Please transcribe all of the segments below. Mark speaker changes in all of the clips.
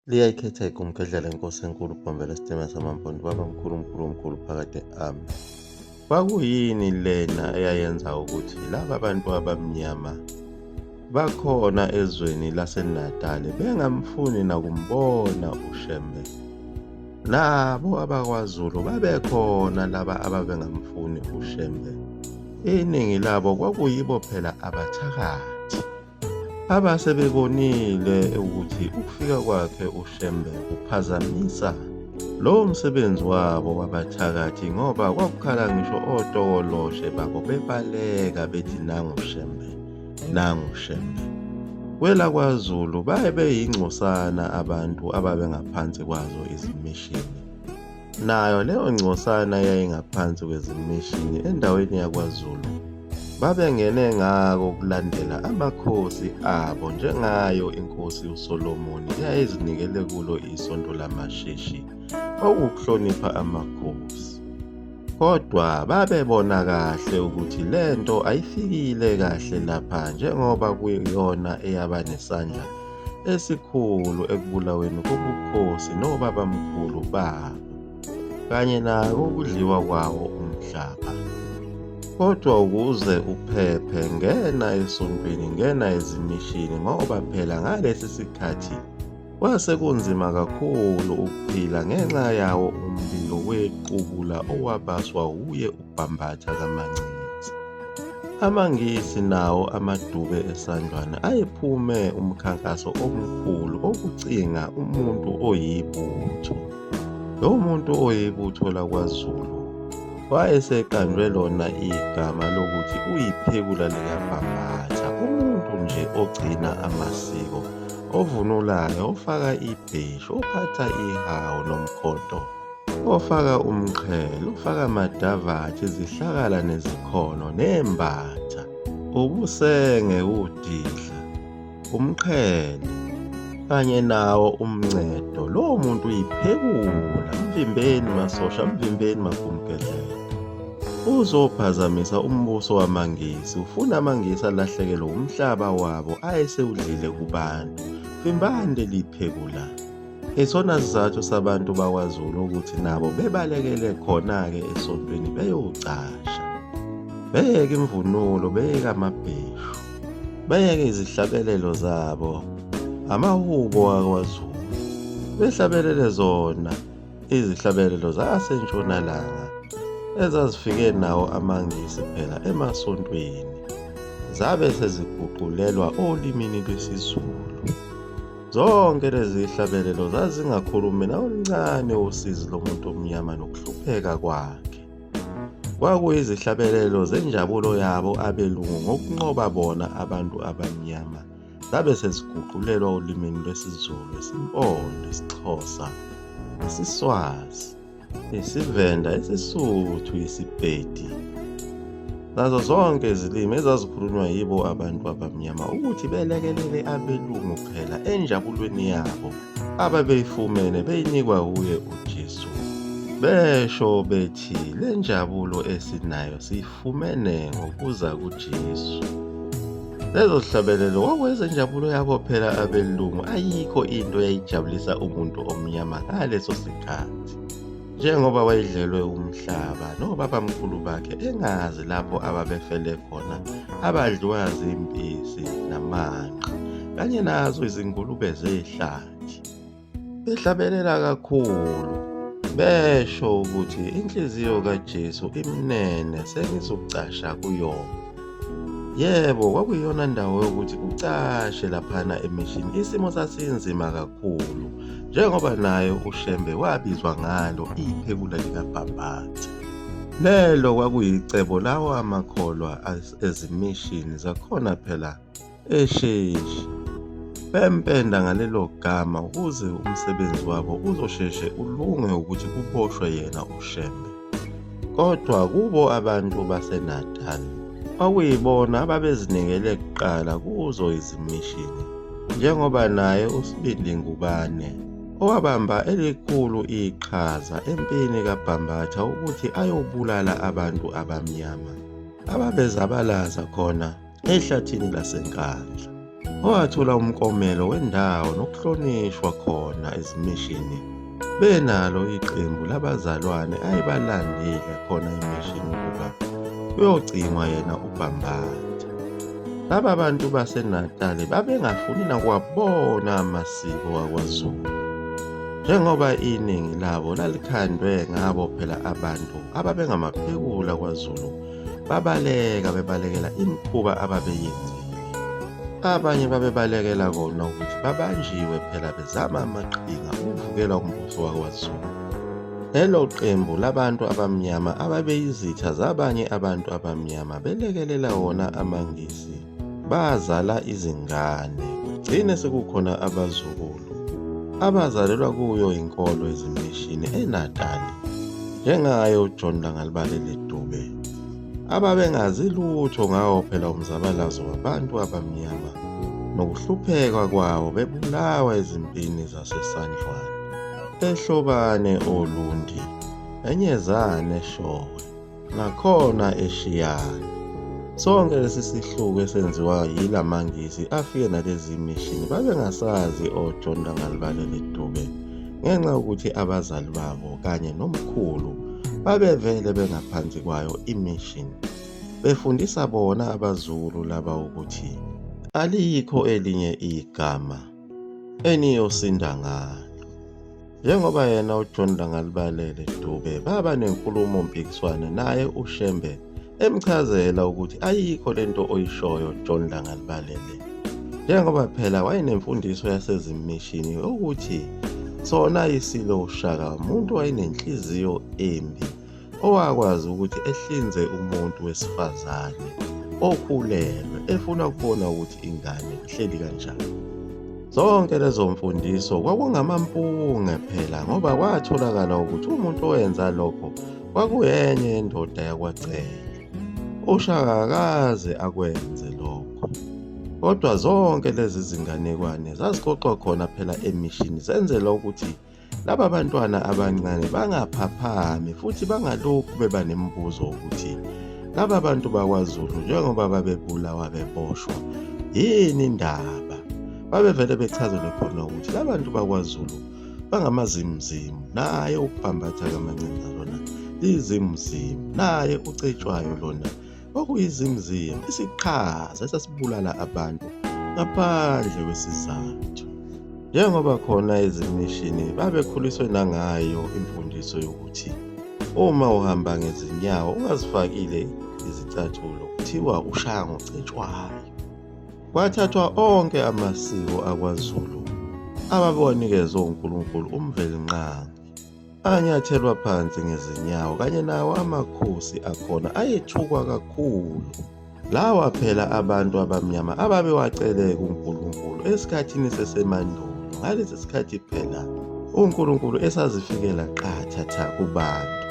Speaker 1: Liyayikhetha igumgedlela lenkosi enkulu ukubambela isitima samampondo baba mkhulu phakade ami. Kwakuyini lena eyayenza ukuthi laba bantu abamnyama bakhona ezweni laseNatali bengamfuni nakumbona uShembe? Nabo abakwaZulu babekhona laba ababengamfuni uShembe. Iningi labo kwakuyibo phela abathakathi abasebebonile ukuthi ukufika kwakhe uShembe kuphazamisa lowo msebenzi wabo wabathakathi ngoba kwakukhala ngisho otokoloshi babo bebaleka bethi nangu uShembe, nangu uShembe. KwelaKwaZulu baye beyingcosana abantu ababengaphansi kwazo izimishini. Nayo leyo ngcosana yayingaphansi kwezimishini endaweni yakwaZulu babengene ngako ukulandela amakhosi abo njengayo inkosi uSolomoni eyayizinikele kulo isonto lamasheshi okuhlonipha amakhosi. Kodwa babebona kahle ukuthi lento ayifikile kahle lapha njengoba kuyiyona eyaba nesandla esikhulu ekubulaweni kobukhosi nobabamkhulu babo kanye nako ukudliwa kwawo umhlaba. Kodwa ukuze uphephe ngena esontweni, ngena ezimishini ngoba phela ngalesi sikhathi kwase kunzima kakhulu ukuphila ngenxa yawo umlilo wequbula owabaswa uye uBhambatha kaMancinci. AmaNgisi nawo amadube esandlwana ayephume umkhankaso omkhulu okucinga umuntu oyibutho. Lo muntu oyibutho lakwaZulu wayeseqanjwe lona igama lokuthi uyiphekula likaBhambatha, umuntu nje ogcina amasiko, ovunulayo, ofaka ibheshu, ophatha ihawu nomkhonto, ofaka umqhele, ofaka amadavathi, izihlakala nezikhono, nembatha, ubusenge, udihla, umqhele, kanye nawo umncedo. Lowo muntu uyiphekula, mvimbeni masosha, mvimbeni magumgedlela. Uzophazamisa umbuso wamaNgisi, ufuna amaNgisi alahlekelwe umhlaba wabo ayesewudlile kubantu. Vimbani leli phekula. Isona sizathu sabantu bakwaZulu ukuthi nabo bebalekele khona-ke esontweni beyocasha. Beyeke imvunulo, beyeke amabheshu, beyeke izihlabelelo zabo, amahubo akwaZulu. Behlabelele zona izihlabelelo zasentshonalanga ezazifike nawo amaNgisi phela emasontweni, zabe seziguqulelwa olimini lwesiZulu. Zonke lezi zihlabelelo zazingakhulumi nawoluncane usizi lomuntu omnyama nokuhlupheka kwakhe. Kwakuyizihlabelelo zenjabulo yabo abelungu ngokunqoba bona abantu abamnyama, zabe seziguqulelwa olimini lwesiZulu, isiMpondo, isiXhosa, isiSwazi, isiVenda, isiSuthu, isiPedi. Nazo zonke izilimi ezazikhulunywa yibo abantu abamnyama ukuthi belekelele abelungu phela enjabulweni yabo ababeyifumene beyinikwa uye uJesu. Besho bethi le njabulo esinayo siyifumene ngokuza kuJesu. Lezo zihlabelelo kwakuyizenjabulo yabo phela abelungu, ayikho into eyayijabulisa umuntu omnyama ngaleso sikhathi. Njengoba wayedlelwe umhlaba nobabamkhulu bakhe engazi lapho ababefele khona, abadliwa zimpisi namanqe kanye nazo izingulube zehlathi. Behlabelela kakhulu, besho ukuthi inhliziyo kaJesu imnene sengizokucasha kuyona. Yebo, kwakuyiyona ndawo yokuthi ucashe laphana emishini. Isimo sasinzima kakhulu njengoba naye uShembe wabizwa ngalo iphekula likaBhambatha. Lelo kwakuyicebo lawo amakholwa ezimishini zakhona phela eSheshi. Bempenda ngalelo gama ukuze umsebenzi wabo uzosheshe ulunge ukuthi kuboshwe yena uShembe. Kodwa kubo abantu baseNatali kwakuyibona ababezinikele kuqala kuzo izimishini, njengoba naye uSibindi Ngubane owabamba elikhulu iqhaza empini kaBhambatha ukuthi ayobulala abantu abamnyama ababezabalaza khona ehlathini laseNkandla. owathula umklomelo wendawo nokuhlonishwa khona ezimishini benalo iqembu labazalwane ayebalandile khona emishini ukuba kuyogcinwa yena uBhambatha. Laba bantu baseNatali babengafuni nakuwabona amasiko wakwaZulu, njengoba iningi labo lalikhandwe ngabo phela abantu ababengamaphekula kwaZulu bebalekela imikhuba ababeyenzile. Abanye babebalekela kona ukuthi babanjiwe phela bezama amaqhinga ukuvukela umbuso wakwaZulu. Lelo qembu labantu abamnyama ababeyizitha zabanye abantu abamnyama belekelela wona amaNgisi bazala izingane, kugcine sekukhona abazukulu abazalelwa kuyo inkolo ezimishini eNatali, njengaye uJohn Langalibalele Dube, ababengazi lutho ngawo phela umzabalazo wabantu abamnyama nokuhlupheka kwawo bebulawa ezimpini zaseSandlwane, eHlobane Olundi, eNyezane eShowe, nakhona eShiyane. Sonke lesi sihluku esenziwa yilaMangisi afike nalezi mishini babengasazi oJohn Langalibalele Dube ngenxa yokuthi abazali babo kanye nomkhulu babevele bengaphansi kwayo imishini, befundisa bona abaZulu laba ukuthi alikho elinye igama eniyosinda ngalo. Njengoba yena uJohn Langalibalele Dube baba nenkulumo mpikiswano naye uShembe emchazela ukuthi ayikho lento oyishoyo John Langalibalele, njengoba phela wayenemfundiso yasezimishini ukuthi sona isilo uShaka umuntu wayenenhliziyo embi owakwazi ukuthi ehlinze umuntu wesifazane okhulelwe efuna ukubona ukuthi ingane ihleli kanjani. Zonke lezo mfundiso kwakungamampunge phela ngoba kwatholakala ukuthi umuntu owenza lokho kwakuyenye yendoda yakwaCele. uShaka akaze akwenze lokho, kodwa zonke lezi zinganekwane zaziqoqwa khona phela emishini zenzela ukuthi laba bantwana abancane bangaphaphami futhi bangalokhu beba nemibuzo ukuthi laba bantu bakwaZulu njengoba babebulawa beboshwa yini indaba. Babevele bechazelwe khona ukuthi laba bantu bakwaZulu bangamazimzimu, naye uBhambatha kaMancinza lona izimzimu, naye uCetshwayo lona okuyizimzimu, isiqhaza esasibulala abantu ngaphandle kwesizathu. Njengoba khona ezimishini babekhuliswe nangayo imfundiso yokuthi uma uhamba ngezinyawo ungazifakile izicathulo kuthiwa ushaya ngoCetshwayo. Kwathathwa onke amasiko akwaZulu ababonikezwe uNkulunkulu umvelinqangi, anyathelwa phansi ngezinyawo kanye nawo amakhosi akhona ayethukwa kakhulu. Lawa phela abantu abamnyama ababewacele kuNkulunkulu esikhathini sesemandulo. Ngalesi sikhathi phela uNkulunkulu esazifikela qathatha kubantu.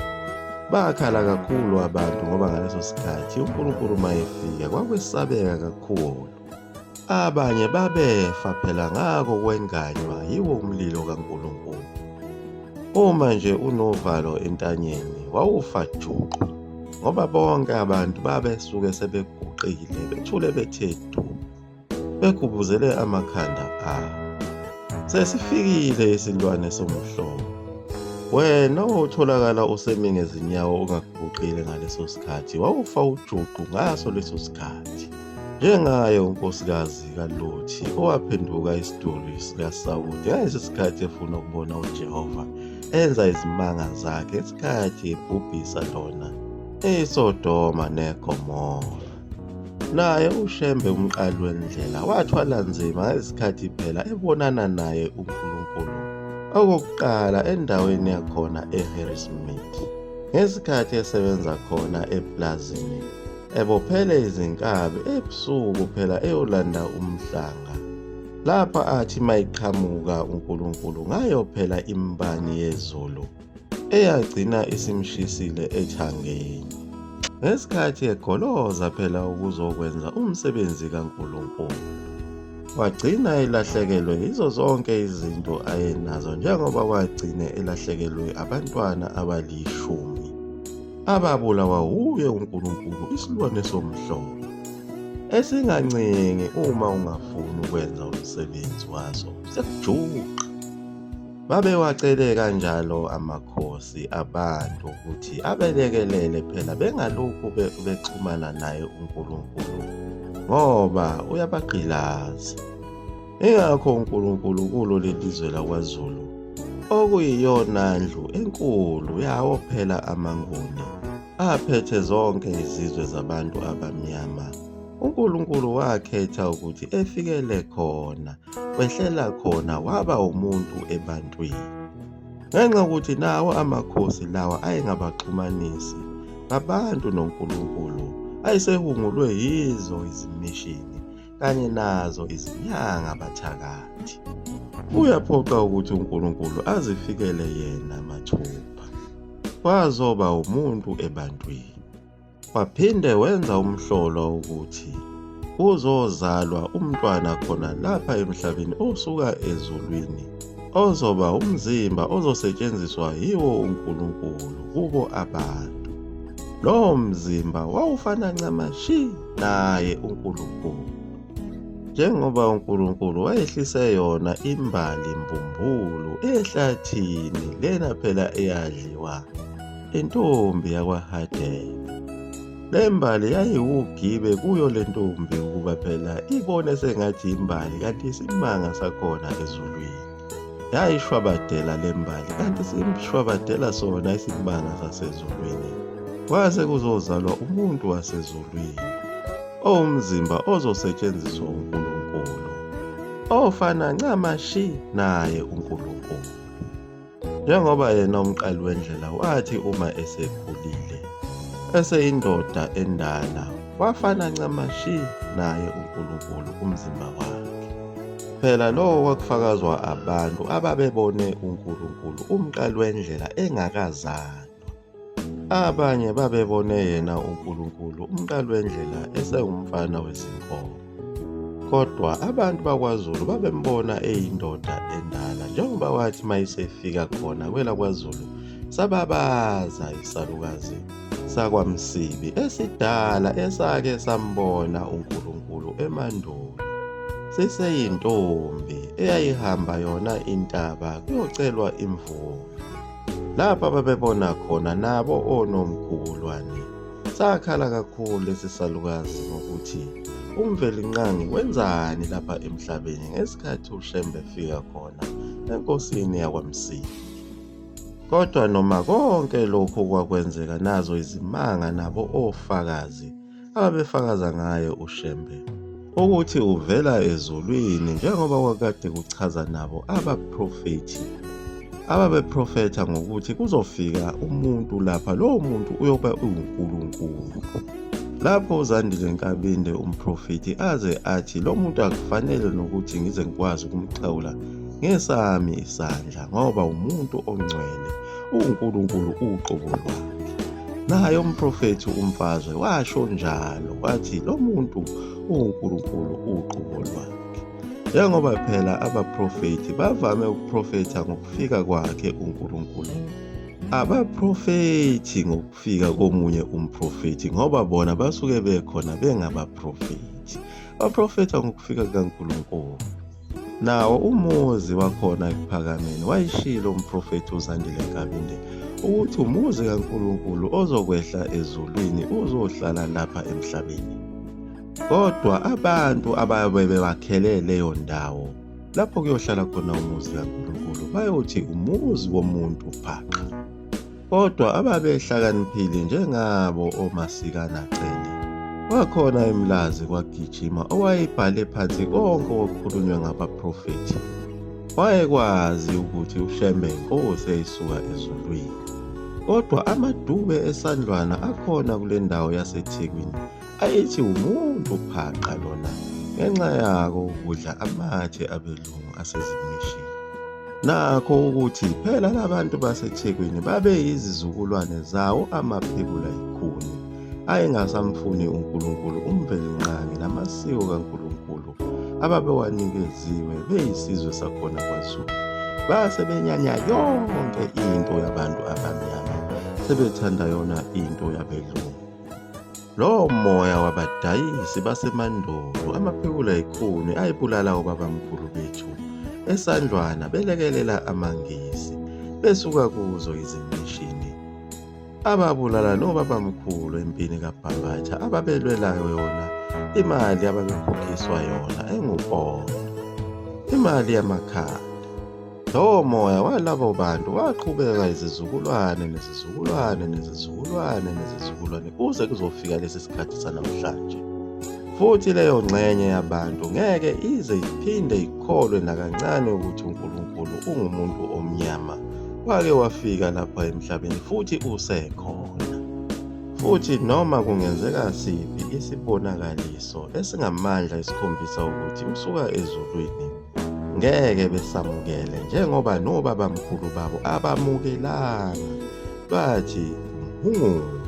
Speaker 1: Bakhala kakhulu abantu ngoba ngaleso sikhathi uNkulunkulu mayefika kwakwesabeka kakhulu. Abanye babefa phela ngako kwenganywa yiwo umlilo kaNkulunkulu. Uma nje unovalo entanyeni wawufa juqu ngoba bonke abantu babesuke sebeguqile bethule bethe du, begubuzele amakhanda abo. Sesifikile isilwane somhlobo. Wena otholakala usemi ngezinyawo ungaguqile ngaleso sikhathi wawufa ujuqu ngaso leso sikhathi. Njengaye unkosikazi kaLothi owaphenduka isiduli sikaSawuli ngalesi sikhathi efuna ukubona uJehova enza izimanga zakhe isikhathi ebhubhisa lona eSodoma neGomora. Naye uShembe umqali wendlela wathwala nzima ngesikhathi phela ebonana naye uNkulunkulu okokuqala endaweni yakhona eHarrismith, ngesikhathi esebenza khona eplazini ebophele izinkabi ebusuku phela eyolanda umhlanga. Lapha athi mayiqhamuka uNkulunkulu ngayo phela imbani yezulu eyagcina isimshisile ethangeni, ngesikhathi egoloza phela ukuzokwenza umsebenzi kaNkulunkulu. Wagcina elahlekelwe yizo zonke izinto ayenazo, njengoba wagcine elahlekelwe abantwana abalishumi ababulawa wuye uNkulunkulu isilwane somhlobo. esingancenge uma ungafuni ukwenza umsebenzi waso sekujuqa. Babewacele kanjalo amakhosi abantu ukuthi abelekelele phela bengalokhu bexhumana naye uNkulunkulu ngoba uyabagqilaza. Ingakho uNkulunkulu kulo lelizwe lakwaZulu okuyiyona ndlu enkulu yawo phela amanguni aphethe zonke izizwe zabantu abamnyama, uNkulunkulu wakhetha ukuthi efikele khona, wehlela khona waba umuntu ebantwini. Ngenxa yokuthi nawo amakhosi lawa ayengabaxhumanisi ngabantu noNkulunkulu, ayesehungulwe yizo izimishini kanye nazo izinyanga bathakathi. Kuyaphoqa ukuthi uNkulunkulu azifikele yena mathupha, wazoba umuntu ebantwini. Waphinde wenza umhlolo ukuthi uzozalwa umntwana khona lapha emhlabeni osuka ezulwini, ozoba umzimba ozosetshenziswa yiwo uNkulunkulu kubo abantu. Lowo mzimba wawufana ncamashi naye uNkulunkulu. Njengoba uNkulunkulu wayehlise yona imbali mbumbulu ehlathini lena phela eyadliwa intombi yakwaHadebe. Le mbali yayiwugibe kuyo le ntombi ukuba phela ibone sengathi imbali kanti isimanga sakhona ezulwini. Yayishwabadela le mbali kanti simshwabadela sona isimanga sasezulwini. Kwase kuzozalwa umuntu wasezulwini, owumzimba ozosetshenziswa uNkulunkulu, ofana ncamashi naye uNkulunkulu. Njengoba yena umqali wendlela wathi uma esekhulile, eseyindoda endala, wafana ncamashi naye uNkulunkulu umzimba wakhe. Phela lowo wakufakazwa abantu ababebone uNkulunkulu umqali wendlela engakazalwa. Abanye babebone yena uNkulunkulu umqali wendlela esengumfana wezinkomo. Kodwa abantu bakwaZulu babembona eyindoda endala njengoba wathi mayisefika khona kwelakwaZulu sababaza isalukazi sakwaMsibi esidala esake sambona uNkulunkulu emandulo. Siseyintombi eyayihamba yona intaba kuyocelwa imvume. Lapha babebona khona nabo onomkhulwane. Sakhala kakhulu lesi salukazi ngokuthi uMvelinqangi wenzani lapha emhlabeni ngesikhathi uShembe efika khona enkosini yakwaMsibi. Kodwa noma konke lokhu kwakwenzeka, nazo izimanga nabo ofakazi ababefakaza ngaye uShembe ukuthi uvela ezulwini, njengoba kwakade kuchaza nabo abaprofethi ababeprofetha ngokuthi kuzofika umuntu lapha, lowo muntu uyoba uNkulunkulu. Lapho uZandile Nkabinde umprofethi aze athi lo muntu akufanele nokuthi ngize ngikwazi ukumxhawula ngesami isandla ngoba umuntu ongcwele, uNkulunkulu uqobo lwakhe. Naye umprofethi uMfazwe washo njalo, wathi lo muntu uNkulunkulu uqobo lwakhe. Njengoba phela abaprofethi bavame ukuprofetha ngokufika kwakhe uNkulunkulu, abaprofethi ngokufika komunye umprofethi ngoba bona basuke bekhona bengabaprofethi. Baprofetha ngokufika kaNkulunkulu. Nawo umuzi wakhona ePhakameni wayishilo umprofethi uZandile Nkabinde ukuthi umuzi kaNkulunkulu ozokwehla ezulwini uzohlala lapha emhlabeni. Kodwa abantu ababebakhele leyo ndawo lapho kuyohlala khona umuzi kaNkulunkulu bayothi umuzi womuntu phaqa. Kodwa ababehlakaniphile njengabo oMasikanacele, wakhona eMlazi kwagijima owayebhale phansi konke okukhulunywe ngabaprofethi. Wayekwazi ukuthi uShembe inkosi eyisuka ezulwini. Kodwa amadube esandlwana akhona kule ndawo yaseThekwini ayithi umuntu phaqa lona ngenxa yako ukudla amathe abelungu asezimishini. Nakho ukuthi phela labantu baseThekwini babe yizizukulwane zawo amaphekula ikhuni ayengasamfuni uNkulunkulu uMvelinqangi namasiko kaNkulunkulu ababewanikeziwe beyisizwe sakhona kwaZulu. Base benyanya yonke into yabantu abamnyama, sebethanda yona into yabelungu. Lowo moya wabadayisi basemandulo amaphekula ekhuni ayibulala obabamkhulu bethu esandlwana belekelela amangisi besuka kuzo izimishini ababulala nobabamkhulu empini kaBhambatha ababelwelayo yona imali ababekhokhiswa yona engupondo, imali yamakhadi. Lowo moya walabo bantu waqhubeka izizukulwane nezizukulwane nezizukulwane nezizukulwane kuze kuzofika lesi sikhathi sanamhlanje. Futhi leyo ngxenye yabantu ngeke ize iphinde ikholwe nakancane ukuthi uNkulunkulu ungumuntu omnyama wake wafika lapha emhlabeni futhi usekhona. Futhi noma kungenzeka siphi isibonakaliso esingamandla esikhombisa ukuthi usuka ezulwini, ngeke besamukele njengoba nobabamkhulu babo abamukelanga bathi umhungu,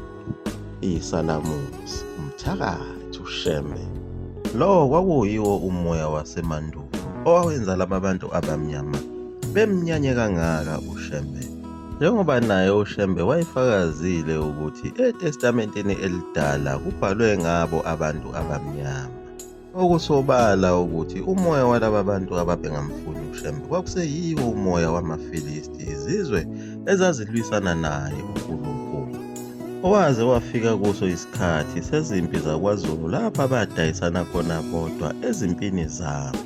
Speaker 1: isalamusi, umthakathi, usheme. Lo kwakuyiwo umoya wasemandulo owawenza laba bantu abamnyama bemnyanye kangaka uShembe, njengoba naye uShembe wayefakazile ukuthi eTestamenteni Elidala kubhalwe ngabo abantu abamnyama, okusobala ukuthi umoya walaba bantu ababengamfuni uShembe kwakuseyiwo umoya wamaFilisti, izizwe ezazilwisana naye uNkulunkulu, owaze wafika kuso isikhathi sezimpi zakwaZulu lapha badayisana khona bodwa ezimpini zabo.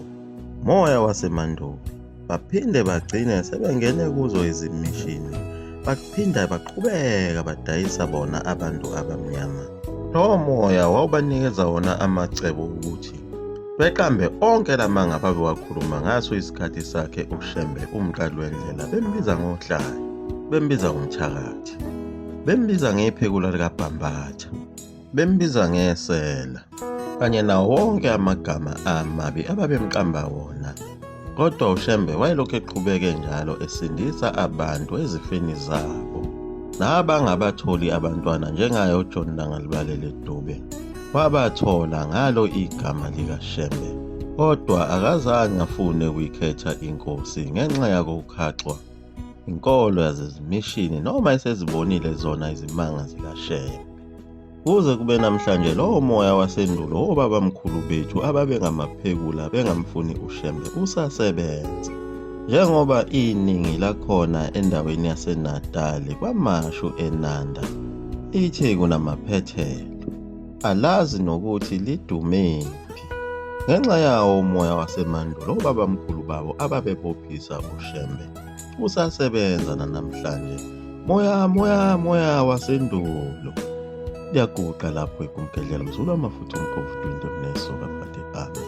Speaker 1: Moya wasemandulo baphinde bagcine sebengene kuzo izimishini, baphinda baqhubeka badayisa bona abantu abamnyama. Lowo moya wawubanikeza wona amacebo ukuthi beqambe onke lamanga ababewakhuluma ngaso isikhathi sakhe uShembe umqali wendlela, bembiza ngohlanya, bembiza ngomthakathi, bembiza ngephekula likaBhambatha, bembiza ngesela, kanye nawo wonke amagama amabi ababemqamba wona. Kodwa uShembe wayelokhu eqhubeke njalo esindisa abantu ezifeni zabo, nabangabatholi abantwana njengaye uJohn Langalibalele Dube wabathola ngalo igama likaShembe, kodwa akazange afune ukuyikhetha inkosi ngenxa yakokukhaxwa inkolo yazezimishini noma esezibonile zona izimanga zikaShembe. Kuze kube namhlanje lowo moya wasendulo obabamkhulu bethu ababengamaphekula bengamfuni uShembe usasebenza, njengoba iningi lakhona endaweni yaseNatali kwaMashu eNanda iTheku namaPhethelo alazi nokuthi lidumephi ngenxa yawo umoya wasemandulo obabamkhulu babo ababebophisa uShembe usasebenza nanamhlanje. Moya wasendulo liyaguqa lapho ikumkedlela mzulu amafutha umkofu 20 nesoka phathe.